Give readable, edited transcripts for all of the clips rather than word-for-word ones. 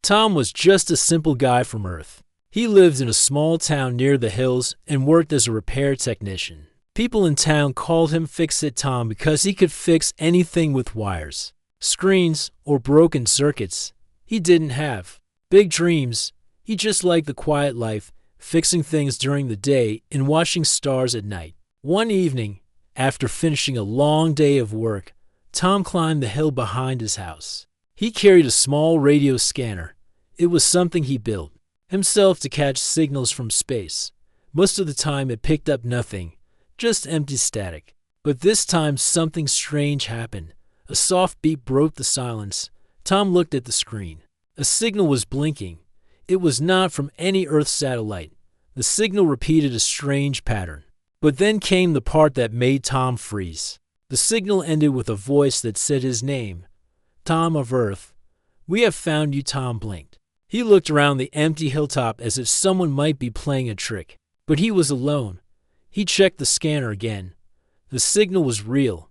Tom was just a simple guy from Earth. He lived in a small town near the hills and worked as a repair technician. People in town called him Fix-It Tom because he could fix anything with wires, screens, or broken circuits. He didn't have big dreams. He just liked the quiet life, fixing things during the day and watching stars at night. One evening, after finishing a long day of work, Tom climbed the hill behind his house. He carried a small radio scanner. It was something he built himself to catch signals from space. Most of the time it picked up nothing, just empty static. But this time something strange happened. A soft beep broke the silence. Tom looked at the screen. A signal was blinking. It was not from any Earth satellite. The signal repeated a strange pattern. But then came the part that made Tom freeze. The signal ended with a voice that said his name. Tom of Earth. We have found you, Tom blinked. He looked around the empty hilltop as if someone might be playing a trick. But he was alone. He checked the scanner again. The signal was real.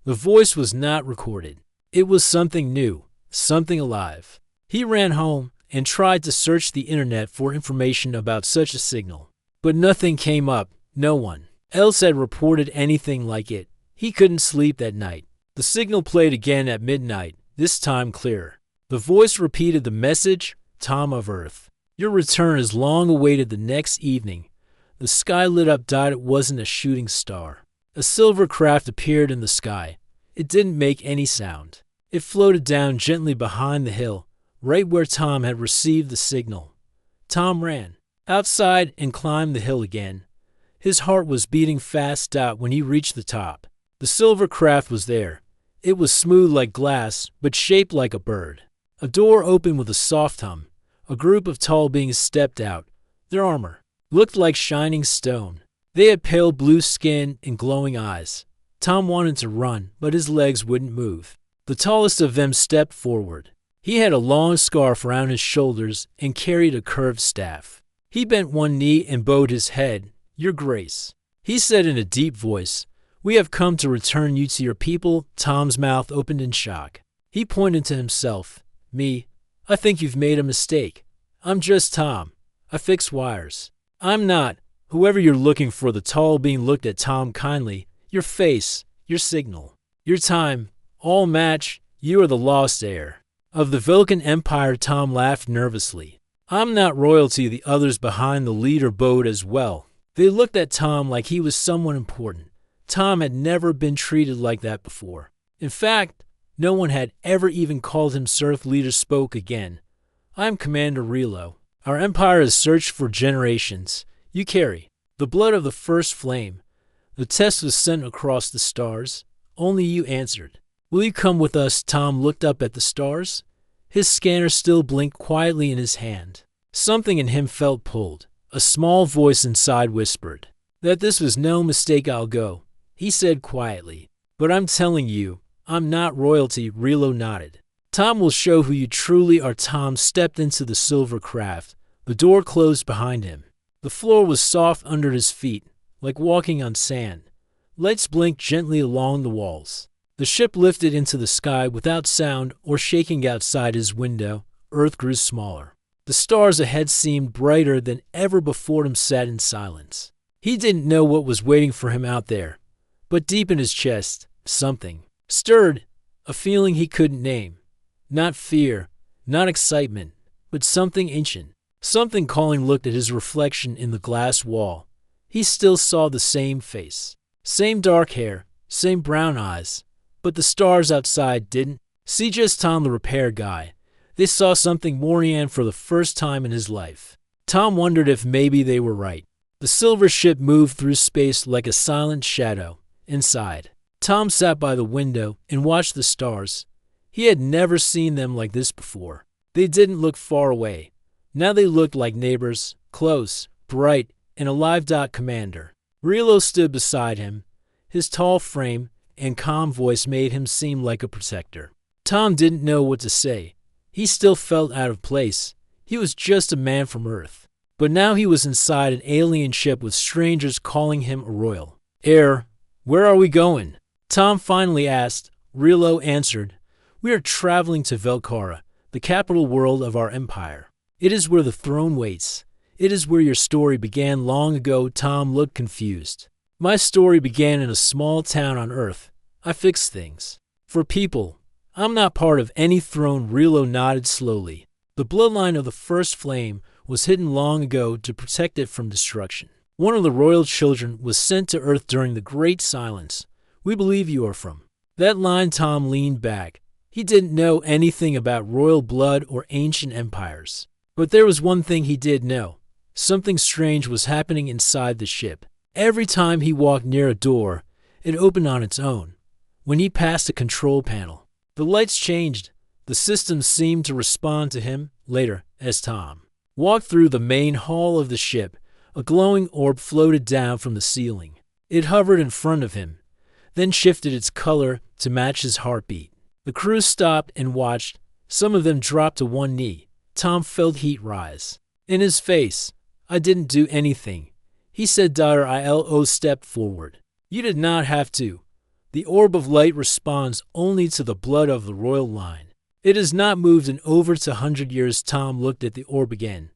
The voice was not recorded. It was something new, something alive. He ran home and tried to search the internet for information about such a signal. But nothing came up. No one else had reported anything like it. He couldn't sleep that night. The signal played again at midnight, this time clearer. The voice repeated the message, Tom of Earth. Your return is long awaited. The next evening, the sky lit up. It wasn't a shooting star. A silver craft appeared in the sky. It didn't make any sound. It floated down gently behind the hill, right where Tom had received the signal. Tom ran outside and climbed the hill again. His heart was beating fast. When he reached the top, the silver craft was there. It was smooth like glass, but shaped like a bird. A door opened with a soft hum. A group of tall beings stepped out. Their armor looked like shining stone. They had pale blue skin and glowing eyes. Tom wanted to run, but his legs wouldn't move. The tallest of them stepped forward. He had a long scarf around his shoulders and carried a curved staff. He bent one knee and bowed his head. Your Grace, he said in a deep voice, we have come to return you to your people. Tom's mouth opened in shock. He pointed to himself. Me? I think you've made a mistake. I'm just Tom. I fix wires. I'm not whoever you're looking for. The tall being looked at Tom kindly. Your face, your signal, your time, all match. You are the lost heir of the Vulcan Empire. Tom laughed nervously. I'm not royalty. The others behind the leader bowed as well. They looked at Tom like he was someone important. Tom had never been treated like that before. In fact, no one had ever even called him Sir. Leader spoke again. I'm Commander Relo. Our empire has searched for generations. You carry the blood of the first flame. The test was sent across the stars. Only you answered. Will you come with us? Tom looked up at the stars. His scanner still blinked quietly in his hand. Something in him felt pulled. A small voice inside whispered that this was no mistake. I'll go, he said quietly. But I'm telling you, I'm not royalty. Relo nodded. Tom will show who you truly are. Tom stepped into the silver craft. The door closed behind him. The floor was soft under his feet, like walking on sand. Lights blinked gently along the walls. The ship lifted into the sky without sound or shaking. Outside his window, Earth grew smaller. The stars ahead seemed brighter than ever before. Him sat in silence. He didn't know what was waiting for him out there, but deep in his chest, something stirred, a feeling he couldn't name. Not fear, not excitement, but something ancient, something calling. Looked at his reflection in the glass wall. He still saw the same face, same dark hair, same brown eyes, but the stars outside didn't see just Tom the repair guy. They saw something more. And for the first time in his life, Tom wondered if maybe they were right. The silver ship moved through space like a silent shadow. Inside, Tom sat by the window and watched the stars. He had never seen them like this before. They didn't look far away. Now they looked like neighbors, close, bright, and alive. Commander Relo stood beside him. His tall frame and calm voice made him seem like a protector. Tom didn't know what to say. He still felt out of place. He was just a man from Earth. But now he was inside an alien ship with strangers calling him a royal heir. Where are we going? Tom finally asked. Relo answered. We are traveling to Velkara, the capital world of our empire. It is where the throne waits. It is where your story began long ago." Tom looked confused. "My story began in a small town on Earth. I fixed things. For people. I'm not part of any throne." Rilo nodded slowly. "The bloodline of the first flame was hidden long ago to protect it from destruction. One of the royal children was sent to Earth during the Great Silence. We believe you are from." That line. Tom leaned back. He didn't know anything about royal blood or ancient empires. But there was one thing he did know. Something strange was happening inside the ship. Every time he walked near a door, it opened on its own. When he passed a control panel, the lights changed. The system seemed to respond to him. Later, as Tom walked through the main hall of the ship, a glowing orb floated down from the ceiling. It hovered in front of him, then shifted its color to match his heartbeat. The crew stopped and watched. Some of them dropped to one knee. Tom felt heat rise in his face. "I didn't do anything," he said. Ilo stepped forward. "You did not have to. The orb of light responds only to the blood of the royal line. It has not moved in over 100 years." Tom looked at the orb again.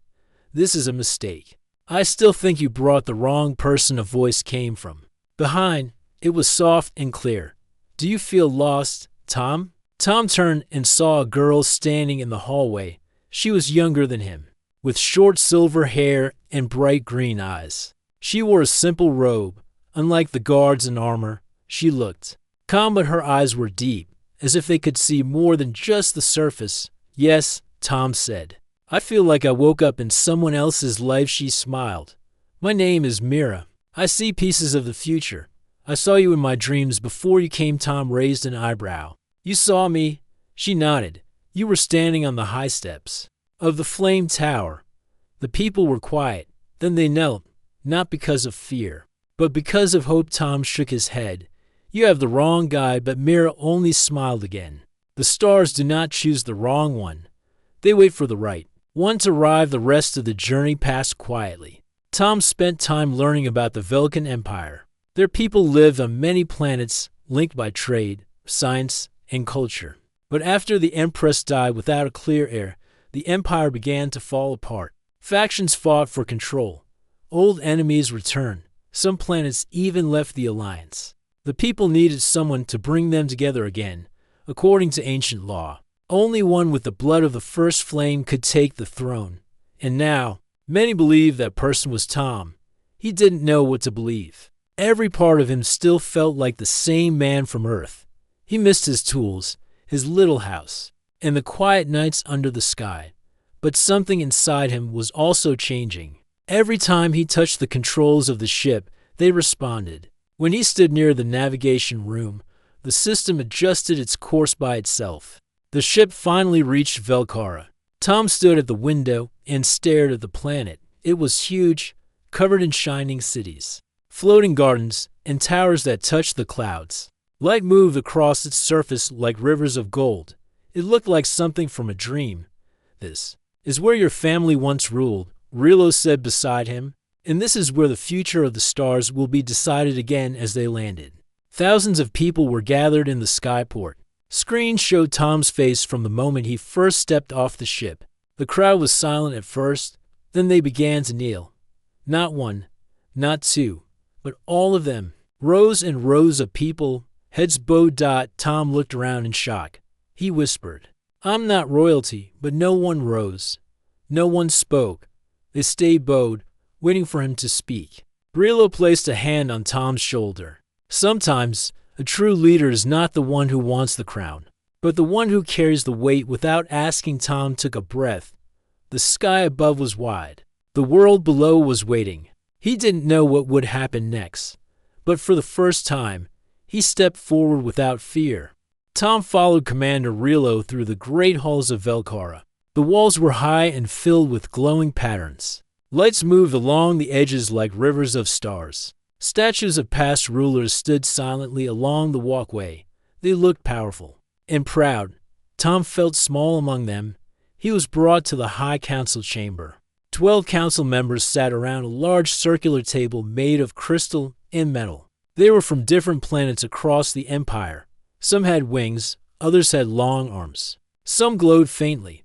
"This is a mistake. I still think you brought the wrong person." A voice came from behind. It was soft and clear. "Do you feel lost, Tom?" Tom turned and saw a girl standing in the hallway. She was younger than him, with short silver hair and bright green eyes. She wore a simple robe. Unlike the guards in armor, she looked calm, but her eyes were deep, as if they could see more than just the surface. "Yes," Tom said. "I feel like I woke up in someone else's life." She smiled. "My name is Mira. I see pieces of the future. I saw you in my dreams before you came." Tom raised an eyebrow. "You saw me?" She nodded. "You were standing on the high steps of the flame tower. The people were quiet. Then they knelt, not because of fear, but because of hope." Tom shook his head. "You have the wrong guide." But Mira only smiled again. "The stars do not choose the wrong one. They wait for the right one to arrive." The rest of the journey passed quietly. Tom spent time learning about the Velkan Empire. Their people lived on many planets linked by trade, science, and culture. But after the Empress died without a clear heir, the empire began to fall apart. Factions fought for control. Old enemies returned. Some planets even left the alliance. The people needed someone to bring them together again. According to ancient law, only one with the blood of the first flame could take the throne. And now, many believed that person was Tom. He didn't know what to believe. Every part of him still felt like the same man from Earth. He missed his tools, his little house, and the quiet nights under the sky. But something inside him was also changing. Every time he touched the controls of the ship, they responded. When he stood near the navigation room, the system adjusted its course by itself. The ship finally reached Velkara. Tom stood at the window and stared at the planet. It was huge, covered in shining cities, floating gardens, and towers that touched the clouds. Light moved across its surface like rivers of gold. It looked like something from a dream. "This is where your family once ruled," Rilo said beside him. "And this is where the future of the stars will be decided." Again, as they landed, thousands of people were gathered in the skyport. Screens showed Tom's face from the moment he first stepped off the ship. The crowd was silent at first, then they began to kneel. Not one, not two, but all of them. Rows and rows of people, heads bowed. Tom looked around in shock. He whispered, "I'm not royalty," but no one rose. No one spoke. They stayed bowed, waiting for him to speak. Rilo placed a hand on Tom's shoulder. Sometimes, a true leader is not the one who wants the crown, but the one who carries the weight without asking. Tom took a breath. The sky above was wide. The world below was waiting. He didn't know what would happen next, but for the first time, he stepped forward without fear. Tom followed Commander Rilo through the great halls of Velkara. The walls were high and filled with glowing patterns. Lights moved along the edges like rivers of stars. Statues of past rulers stood silently along the walkway. They looked powerful and proud. Tom felt small among them. He was brought to the High Council chamber. 12 council members sat around a large circular table made of crystal and metal. They were from different planets across the empire. Some had wings, others had long arms. Some glowed faintly,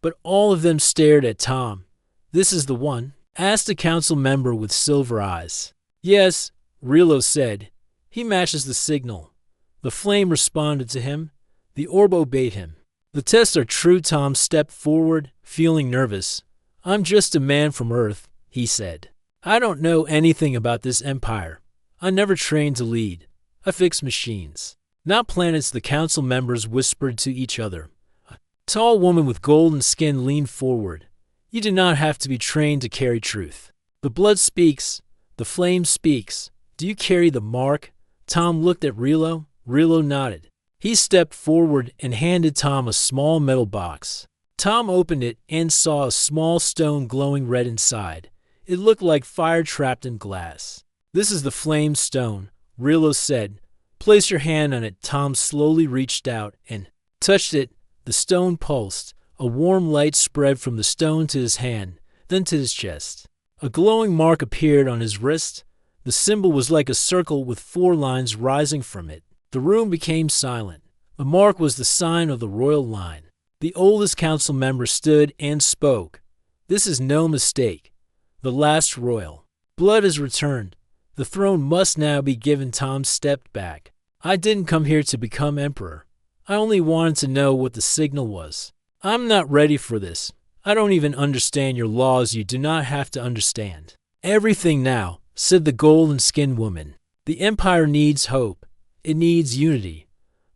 but all of them stared at Tom. "This is the one?" asked a council member with silver eyes. "Yes," Rilo said. "He matches the signal." The flame responded to him. The orb obeyed him. "The tests are true." Tom stepped forward, feeling nervous. "I'm just a man from Earth," he said. "I don't know anything about this empire. I never trained to lead. I fix machines, not planets." The council members whispered to each other. A tall woman with golden skin leaned forward. "You do not have to be trained to carry truth. The blood speaks. The flame speaks. Do you carry the mark?" Tom looked at Rilo. Rilo nodded. He stepped forward and handed Tom a small metal box. Tom opened it and saw a small stone glowing red inside. It looked like fire trapped in glass. "This is the flame stone," Rilo said. "Place your hand on it." Tom slowly reached out and touched it. The stone pulsed. A warm light spread from the stone to his hand, then to his chest. A glowing mark appeared on his wrist. The symbol was like a circle with 4 lines rising from it. The room became silent. The mark was the sign of the royal line. The oldest council member stood and spoke. "This is no mistake. The last royal blood has returned. The throne must now be given." Tom stepped back. "I didn't come here to become emperor. I only wanted to know what the signal was. I'm not ready for this. I don't even understand your laws." "You do not have to understand everything now," said the golden-skinned woman. "The empire needs hope. It needs unity.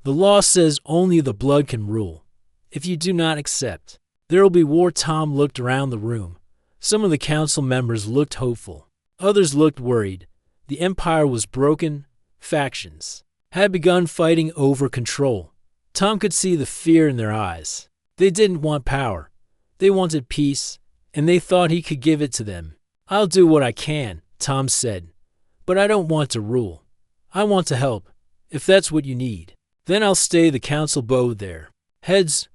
The law says only the blood can rule. If you do not accept, there will be war." Tom looked around the room. Some of the council members looked hopeful. Others looked worried. The empire was broken. Factions had begun fighting over control. Tom could see the fear in their eyes. They didn't want power. They wanted peace, and they thought he could give it to them. "I'll do what I can," Tom said. "But I don't want to rule. I want to help, if that's what you need. Then I'll stay." The council bowed their heads.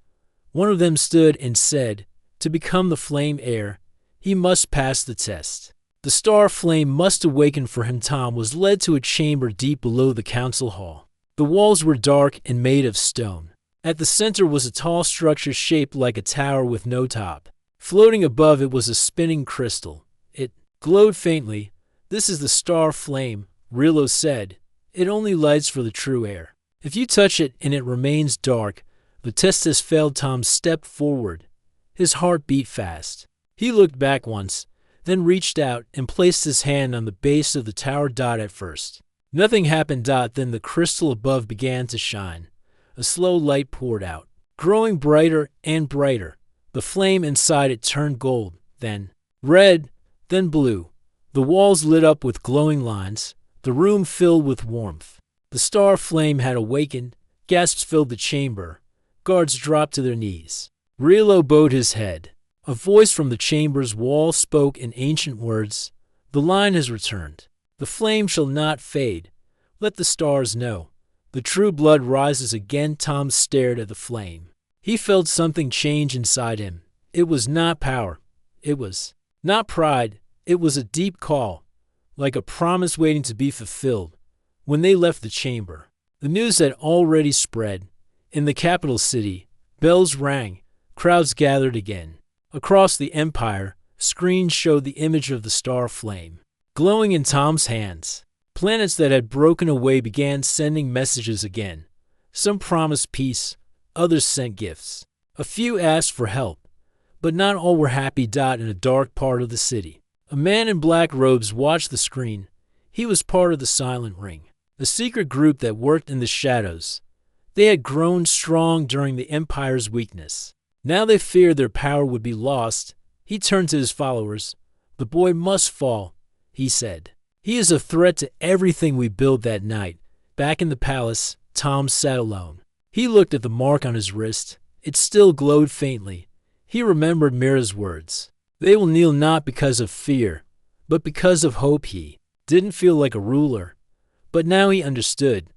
One of them stood and said, "To become the flame heir, he must pass the test. The star flame must awaken for him." Tom was led to a chamber deep below the council hall. The walls were dark and made of stone. At the center was a tall structure shaped like a tower with no top. Floating above it was a spinning crystal. It glowed faintly. "This is the star flame," Rilo said. "It only lights for the true heir. If you touch it and it remains dark, the test has failed." Tom stepped forward. His heart beat fast. He looked back once, then reached out and placed his hand on the base of the tower. At first, nothing happened. Then the crystal above began to shine. A slow light poured out, growing brighter and brighter. The flame inside it turned gold, then red, then blue. The walls lit up with glowing lines. The room filled with warmth. The star flame had awakened. Gasps filled the chamber. Guards dropped to their knees. Rilo bowed his head. A voice from the chamber's wall spoke in ancient words. "The line has returned. The flame shall not fade. Let the stars know. The true blood rises again." Tom stared at the flame. He felt something change inside him. It was not power. It was not pride. It was a deep call, like a promise waiting to be fulfilled. When they left the chamber, the news had already spread. In the capital city, bells rang. Crowds gathered again. Across the empire, screens showed the image of the star flame, glowing in Tom's hands. Planets that had broken away began sending messages again. Some promised peace, others sent gifts. A few asked for help, but not all were happy. In a dark part of the city, a man in black robes watched the screen. He was part of the Silent Ring, a secret group that worked in the shadows. They had grown strong during the Empire's weakness. Now they feared their power would be lost. He turned to his followers. "The boy must fall," he said. "He is a threat to everything we built." That night, back in the palace, Tom sat alone. He looked at the mark on his wrist. It still glowed faintly. He remembered Mira's words. "They will kneel not because of fear, but because of hope." He didn't feel like a ruler, but now he understood.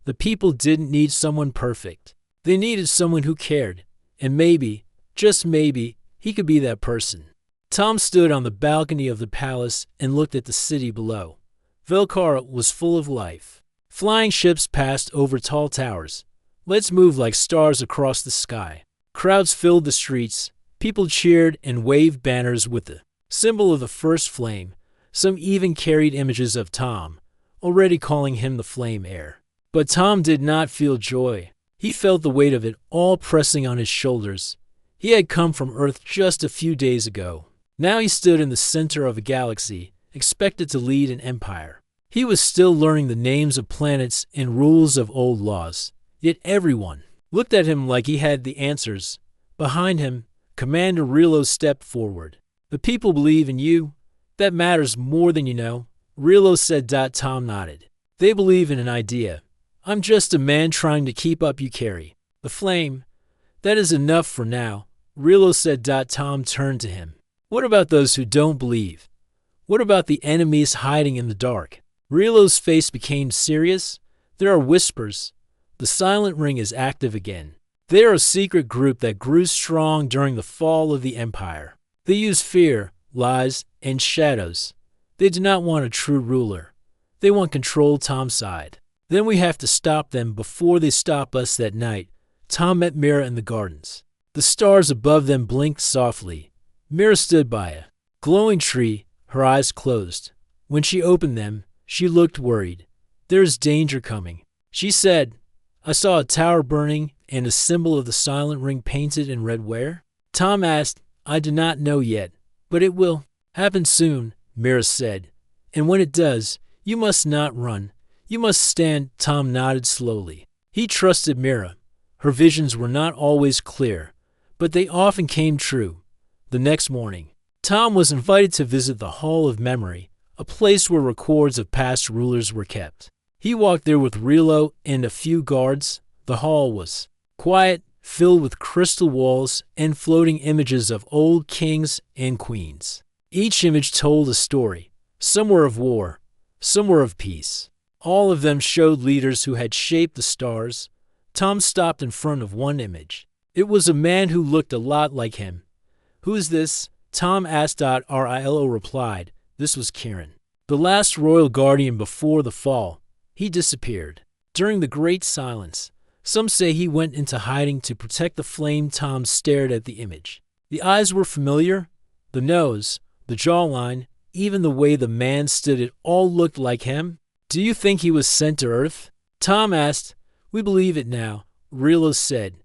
The people didn't need someone perfect. They needed someone who cared, and maybe, just maybe, he could be that person. Tom stood on the balcony of the palace and looked at the city below. Velkar was full of life. Flying ships passed over tall towers. Lights moved like stars across the sky. Crowds filled the streets. People cheered and waved banners with the symbol of the first flame. Some even carried images of Tom, already calling him the Flame Heir. But Tom did not feel joy. He felt the weight of it all pressing on his shoulders. He had come from Earth just a few days ago. Now he stood in the center of a galaxy, expected to lead an empire. He was still learning the names of planets and rules of old laws. Yet everyone looked at him like he had the answers. Behind him, Commander Rilo stepped forward. "The people believe in you. That matters more than you know," Rilo said. Tom nodded. "They believe in an idea. I'm just a man trying to keep up. You carry the flame. That is enough for now," Rilo said. Tom turned to him. "What about those who don't believe? What about the enemies hiding in the dark?" Rilo's face became serious. "There are whispers. The Silent Ring is active again. They are a secret group that grew strong during the fall of the Empire. They use fear, lies, and shadows. They do not want a true ruler. They want control." Tom sighed. "Then we have to stop them before they stop us." That night, Tom met Mira in the gardens. The stars above them blinked softly. Mira stood by a glowing tree, her eyes closed. When she opened them, she looked worried. "There is danger coming," she said. "I saw a tower burning and a symbol of the Silent Ring painted in red." "Where?" Tom asked. "I do not know yet, but it will happen soon," Mira said. "And when it does, you must not run. You must stand." Tom nodded slowly. He trusted Mira. Her visions were not always clear, but they often came true. The next morning, Tom was invited to visit the Hall of Memory, a place where records of past rulers were kept. He walked there with Rilo and a few guards. The hall was quiet, filled with crystal walls and floating images of old kings and queens. Each image told a story. Some were of war, some were of peace. All of them showed leaders who had shaped the stars. Tom stopped in front of one image. It was a man who looked a lot like him. "Who is this?" Tom asked. Rilo replied. "This was Kieran, the last royal guardian before the fall. He disappeared during the Great Silence. Some say he went into hiding to protect the flame." Tom stared at the image. The eyes were familiar. The nose, the jawline, even the way the man stood, it all looked like him. "Do you think he was sent to Earth?" Tom asked. "We believe it now," Rilo said,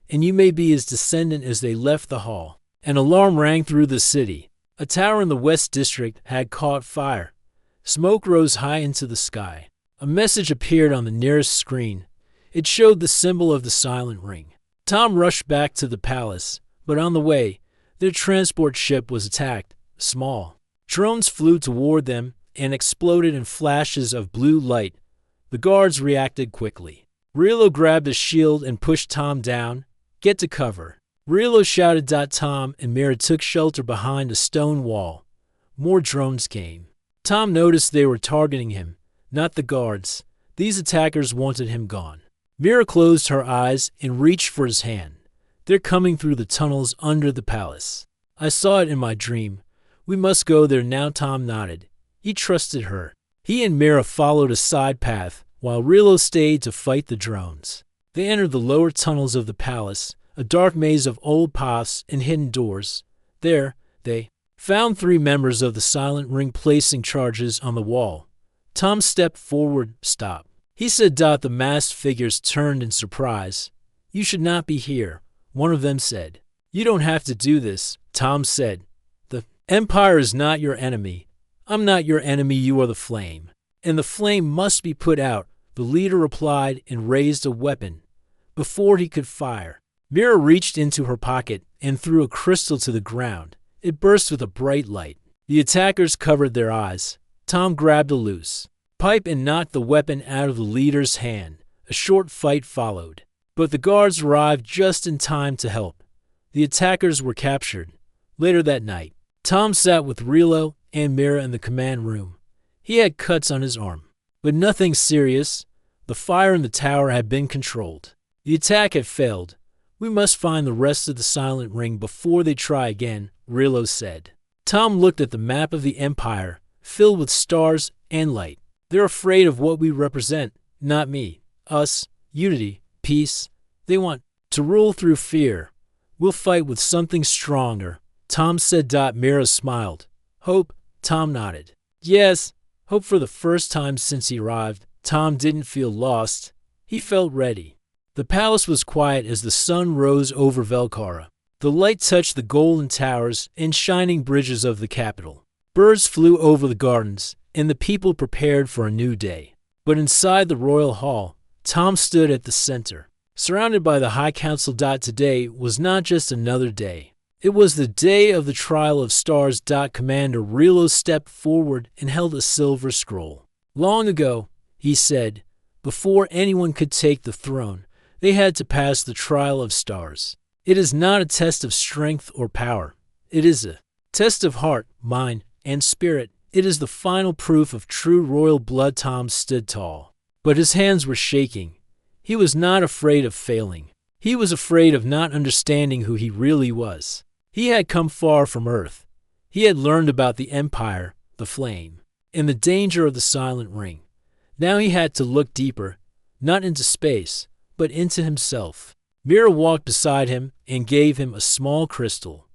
"and you may be his descendant." As they left the hall, an alarm rang through the city. A tower in the West District had caught fire. Smoke rose high into the sky. A message appeared on the nearest screen. It showed the symbol of the Silent Ring. Tom rushed back to the palace, but on the way, their transport ship was attacked. Small drones flew toward them and exploded in flashes of blue light. The guards reacted quickly. Rilo grabbed a shield and pushed Tom down. "Get to cover," Rilo shouted. Tom and Mira took shelter behind a stone wall. More drones came. Tom noticed they were targeting him, not the guards. These attackers wanted him gone. Mira closed her eyes and reached for his hand. "They're coming through the tunnels under the palace. I saw it in my dream. We must go there now." Tom nodded. He trusted her. He and Mira followed a side path, while Rilo stayed to fight the drones. They entered the lower tunnels of the palace, a dark maze of old paths and hidden doors. There, they found 3 members of the Silent Ring placing charges on the wall. Tom stepped forward. "Stop," he said. The masked figures turned in surprise. "You should not be here," one of them said. "You don't have to do this," Tom said. "The Empire is not your enemy. I'm not your enemy. You are the flame, and the flame must be put out," the leader replied and raised a weapon. Before he could fire, Mira reached into her pocket and threw a crystal to the ground. It burst with a bright light. The attackers covered their eyes. Tom grabbed a loose pipe and knocked the weapon out of the leader's hand. A short fight followed, but the guards arrived just in time to help. The attackers were captured. Later that night, Tom sat with Rilo and Mira in the command room. He had cuts on his arm, but nothing serious. The fire in the tower had been controlled. The attack had failed. "We must find the rest of the Silent Ring before they try again," Rilo said. Tom looked at the map of the Empire, filled with stars and light. "They're afraid of what we represent, not me. Us, unity, peace. They want to rule through fear. We'll fight with something stronger, Tom said. Mira smiled. Hope, Tom nodded. Yes, hope. For the first time since he arrived, Tom didn't feel lost. He felt ready. The palace was quiet as the sun rose over Velkara. The light touched the golden towers and shining bridges of the capital. Birds flew over the gardens, and the people prepared for a new day. But inside the royal hall, Tom stood at the center. Surrounded by the High Council. Today was not just another day. It was the day of the trial of stars. Commander Relo stepped forward and held a silver scroll. Long ago, he said, before anyone could take the throne, they had to pass the trial of stars. It is not a test of strength or power. It is a test of heart, mind, and spirit. It is the final proof of true royal blood. Tom stood tall, but his hands were shaking. He was not afraid of failing. He was afraid of not understanding who he really was. He had come far from Earth. He had learned about the Empire, the Flame, and the danger of the Silent Ring. Now he had to look deeper, not into space, but into himself. Mira walked beside him and gave him a small crystal.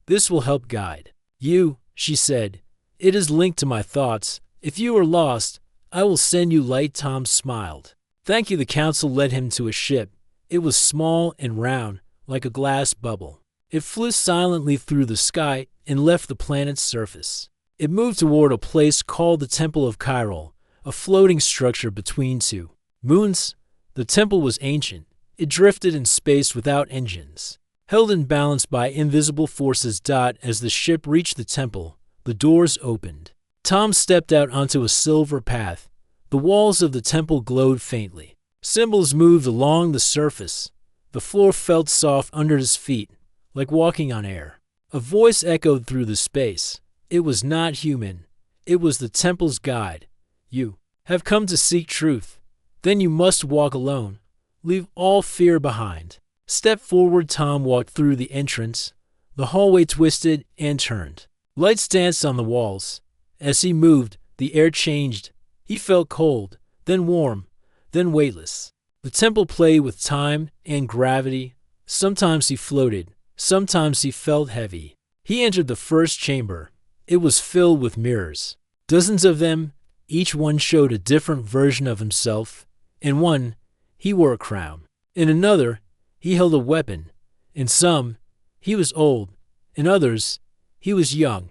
This will help guide you, she said. It is linked to my thoughts. If you are lost, I will send you light. Tom smiled. Thank you. The council led him to a ship. It was small and round, like a glass bubble. It flew silently through the sky and left the planet's surface. It moved toward a place called the Temple of Chiral, a floating structure between two moons. The temple was ancient. It drifted in space without engines, held in balance by invisible forces. As the ship reached the temple, the doors opened. Tom stepped out onto a silver path. The walls of the temple glowed faintly. Symbols moved along the surface. The floor felt soft under his feet, like walking on air. A voice echoed through the space. It was not human. It was the temple's guide. You have come to seek truth. Then you must walk alone. Leave all fear behind. Step forward. Tom walked through the entrance. The hallway twisted and turned. Lights danced on the walls. As he moved, the air changed. He felt cold, then warm, then weightless. The temple played with time and gravity. Sometimes he floated, sometimes he felt heavy. He entered the first chamber. It was filled with mirrors. Dozens of them, each one showed a different version of himself. In one, he wore a crown. In another, he held a weapon. In some, he was old. In others, he was young.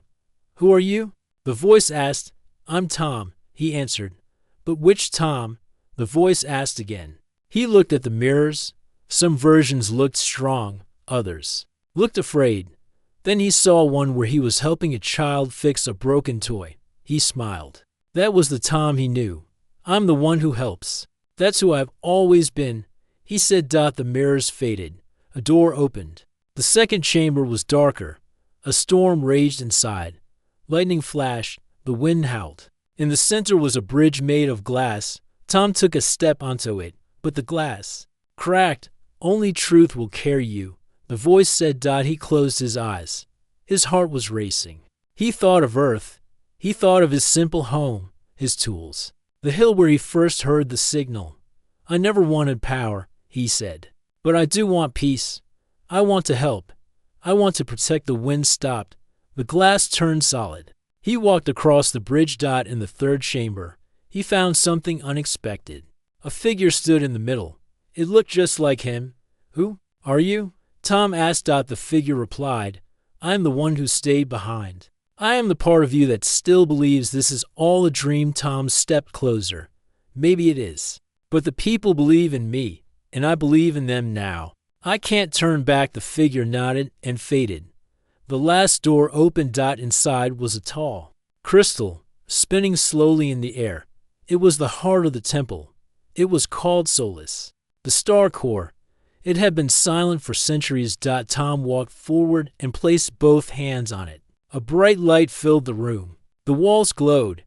Who are you? The voice asked. I'm Tom, he answered. But which Tom? The voice asked again. He looked at the mirrors. Some versions looked strong, others looked afraid. Then he saw one where he was helping a child fix a broken toy. He smiled. That was the Tom he knew. I'm the one who helps. That's who I've always been, he said. The mirrors faded. A door opened. The second chamber was darker. A storm raged inside. Lightning flashed. The wind howled. In the center was a bridge made of glass. Tom took a step onto it, but the glass cracked. Only truth will carry you, the voice said. He closed his eyes. His heart was racing. He thought of Earth. He thought of his simple home, his tools, the hill where he first heard the signal. I never wanted power, he said, but I do want peace. I want to help. I want to protect. The wind stopped. The glass turned solid. He walked across the bridge. In the third chamber, he found something unexpected. A figure stood in the middle. It looked just like him. Who are you? Tom asked. The figure replied, I am the one who stayed behind. I am the part of you that still believes this is all a dream. Tom stepped closer. Maybe it is. But the people believe in me, and I believe in them now. I can't turn back. The figure nodded and faded. The last door opened. Inside was a tall crystal, spinning slowly in the air. It was the heart of the temple. It was called Solus, the star core. It had been silent for centuries. Tom walked forward and placed both hands on it. A bright light filled the room. The walls glowed.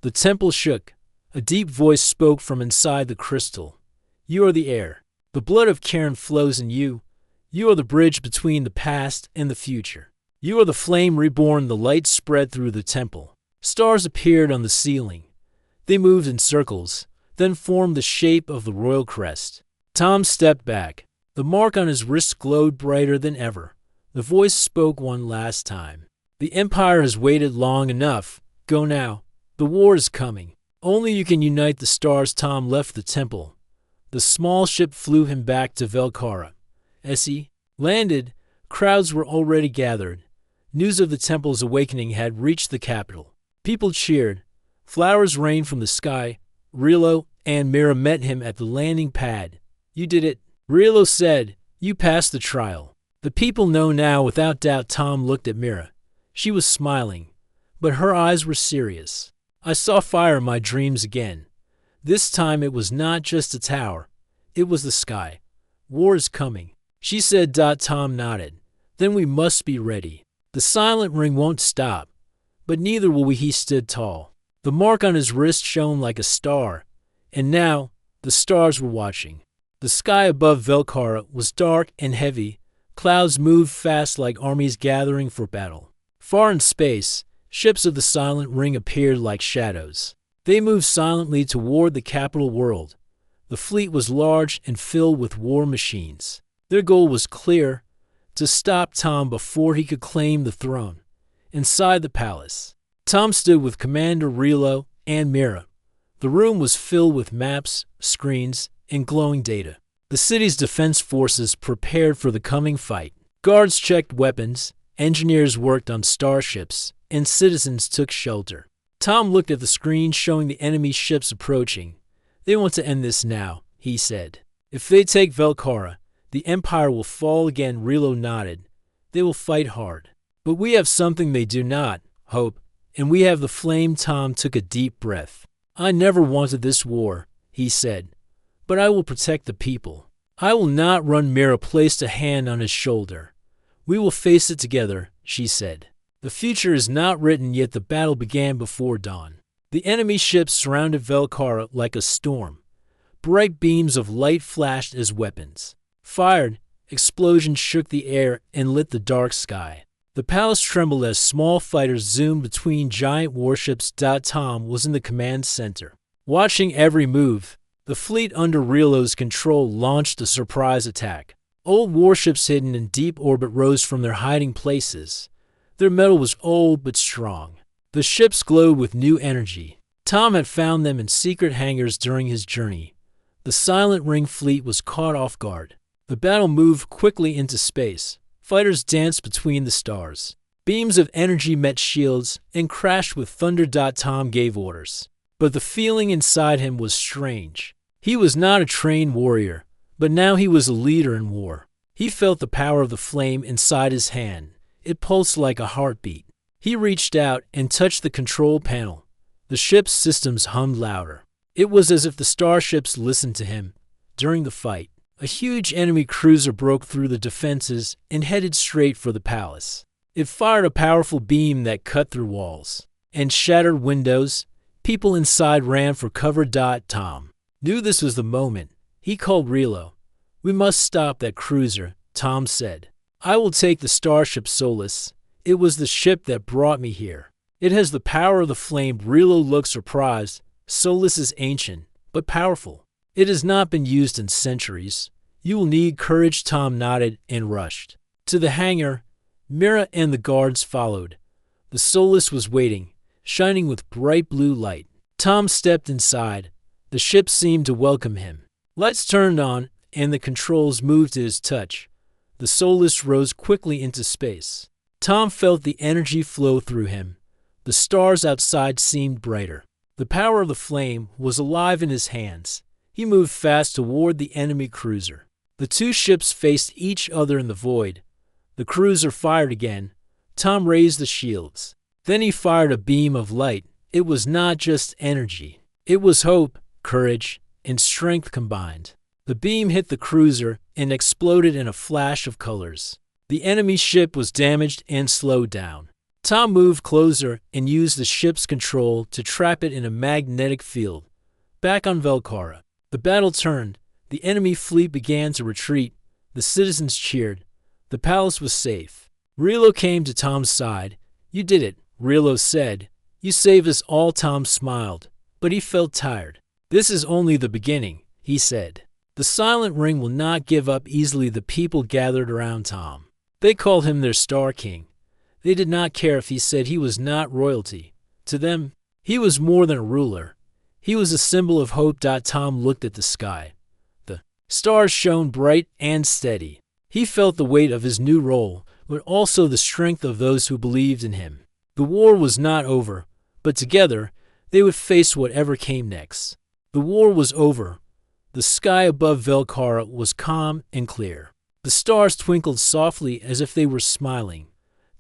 The temple shook. A deep voice spoke from inside the crystal. You are the heir. The blood of Karen flows in you. You are the bridge between the past and the future. You are the flame reborn. The light spread through the temple. Stars appeared on the ceiling. They moved in circles, then formed the shape of the royal crest. Tom stepped back. The mark on his wrist glowed brighter than ever. The voice spoke one last time. The Empire has waited long enough. Go now. The war is coming. Only you can unite the stars. Tom left the temple. The small ship flew him back to Velkara. As he landed, crowds were already gathered. News of the temple's awakening had reached the capital. People cheered. Flowers rained from the sky. Rilo and Mira met him at the landing pad. You did it, Rilo said. You passed the trial. The people know now without doubt. Tom looked at Mira. She was smiling, but her eyes were serious. I saw fire in my dreams again. This time it was not just a tower. It was the sky. War is coming, she said. Tom nodded. Then we must be ready. The silent ring won't stop, but neither will we. He stood tall. The mark on his wrist shone like a star, and now the stars were watching. The sky above Velkara was dark and heavy. Clouds moved fast like armies gathering for battle. Far in space, ships of the silent ring appeared like shadows. They moved silently toward the capital world. The fleet was large and filled with war machines. Their goal was clear: to stop Tom before he could claim the throne. Inside the palace, Tom stood with Commander Rilo and Mira. The room was filled with maps, screens, and glowing data. The city's defense forces prepared for the coming fight. Guards checked weapons, engineers worked on starships, and citizens took shelter. Tom looked at the screen showing the enemy ships approaching. They want to end this now, he said. If they take Velkara, the Empire will fall again. Rilo nodded. They will fight hard. But we have something they do not, hope, and we have the flame. Tom took a deep breath. I never wanted this war, he said, but I will protect the people. I will not run. Mira placed a hand on his shoulder. We will face it together, she said. The future is not written yet. The battle began before dawn. The enemy ships surrounded Velkara like a storm. Bright beams of light flashed as weapons fired. Explosions shook the air and lit the dark sky. The palace trembled as small fighters zoomed between giant warships. Tom was in the command center, watching every move. The fleet under Rilo's control launched a surprise attack. Old warships hidden in deep orbit rose from their hiding places. Their metal was old but strong. The ships glowed with new energy. Tom had found them in secret hangars during his journey. The silent ring fleet was caught off guard. The battle moved quickly into space. Fighters danced between the stars. Beams of energy met shields and crashed with thunder. Tom gave orders. But the feeling inside him was strange. He was not a trained warrior, but now he was a leader in war. He felt the power of the flame inside his hand. It pulsed like a heartbeat. He reached out and touched the control panel. The ship's systems hummed louder. It was as if the starships listened to him. During the fight, a huge enemy cruiser broke through the defenses and headed straight for the palace. It fired a powerful beam that cut through walls and shattered windows. People inside ran for cover. Tom knew this was the moment. He called Rilo. We must stop that cruiser, Tom said. I will take the starship Solus. It was the ship that brought me here. It has the power of the flame. Rilo looked surprised. Solus is ancient, but powerful. It has not been used in centuries. You will need courage. Tom nodded and rushed to the hangar. Mira and the guards followed. The Solus was waiting, shining with bright blue light. Tom stepped inside. The ship seemed to welcome him. Lights turned on, and the controls moved at his touch. The Solus rose quickly into space. Tom felt the energy flow through him. The stars outside seemed brighter. The power of the flame was alive in his hands. He moved fast toward the enemy cruiser. The two ships faced each other in the void. The cruiser fired again. Tom raised the shields. Then he fired a beam of light. It was not just energy. It was hope, courage, and strength combined. The beam hit the cruiser and exploded in a flash of colors. The enemy ship was damaged and slowed down. Tom moved closer and used the ship's control to trap it in a magnetic field. Back on Velkara, the battle turned. The enemy fleet began to retreat. The citizens cheered. The palace was safe. Rilo came to Tom's side. You did it, Rilo said. You saved us all. Tom smiled, but he felt tired. This is only the beginning, he said. The silent ring will not give up easily. The people gathered around Tom. They called him their Star King. They did not care if he said he was not royalty. To them, he was more than a ruler. He was a symbol of hope. Tom looked at the sky. The stars shone bright and steady. He felt the weight of his new role, but also the strength of those who believed in him. The war was not over, but together, they would face whatever came next. The war was over. The sky above Velkara was calm and clear. The stars twinkled softly as if they were smiling.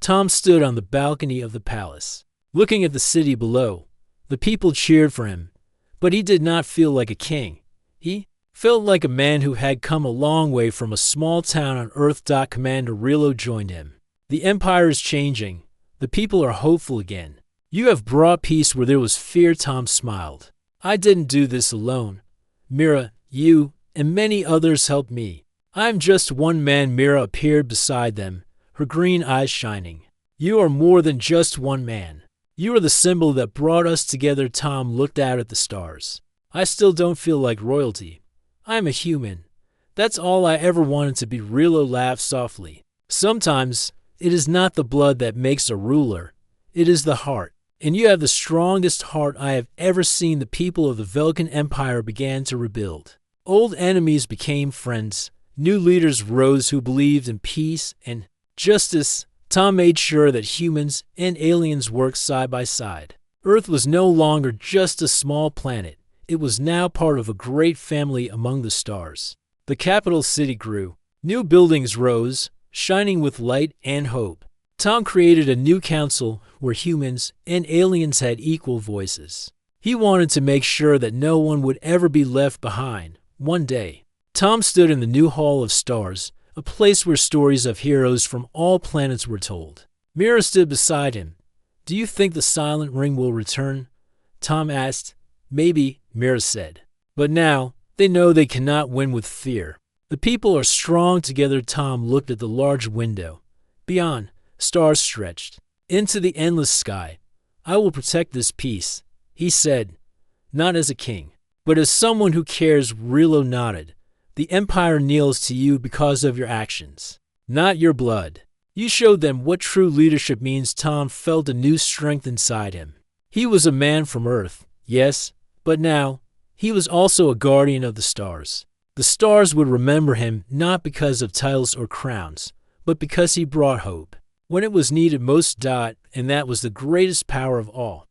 Tom stood on the balcony of the palace, looking at the city below. The people cheered for him, but he did not feel like a king. He felt like a man who had come a long way from a small town on Earth. Commander Rilo joined him. The Empire is changing. The people are hopeful again. You have brought peace where there was fear. Tom smiled. I didn't do this alone. Mira, you, and many others helped me. I'm just one man. Mira appeared beside them, her green eyes shining. You are more than just one man. You are the symbol that brought us together. Tom looked out at the stars. I still don't feel like royalty. I'm a human. That's all I ever wanted to be. Rilo laughed softly. Sometimes, it is not the blood that makes a ruler. It is the heart. And you have the strongest heart I have ever seen. The people of the Velkan Empire began to rebuild. Old enemies became friends. New leaders rose who believed in peace and justice. Tom made sure that humans and aliens worked side by side. Earth was no longer just a small planet. It was now part of a great family among the stars. The capital city grew. New buildings rose, shining with light and hope. Tom created a new council where humans and aliens had equal voices. He wanted to make sure that no one would ever be left behind. One day, Tom stood in the new Hall of Stars, a place where stories of heroes from all planets were told. Mira stood beside him. Do you think the silent ring will return? Tom asked. Maybe, Mira said. But now, they know they cannot win with fear. The people are strong together. Tom looked at the large window. Beyond, stars stretched into the endless sky. I will protect this peace, he said, not as a king, but as someone who cares. Rilo nodded. The Empire kneels to you because of your actions, not your blood. You showed them what true leadership means. Tom felt a new strength inside him. He was a man from Earth, yes, but now, he was also a guardian of the stars. The stars would remember him not because of titles or crowns, but because he brought hope when it was needed most. And that was the greatest power of all.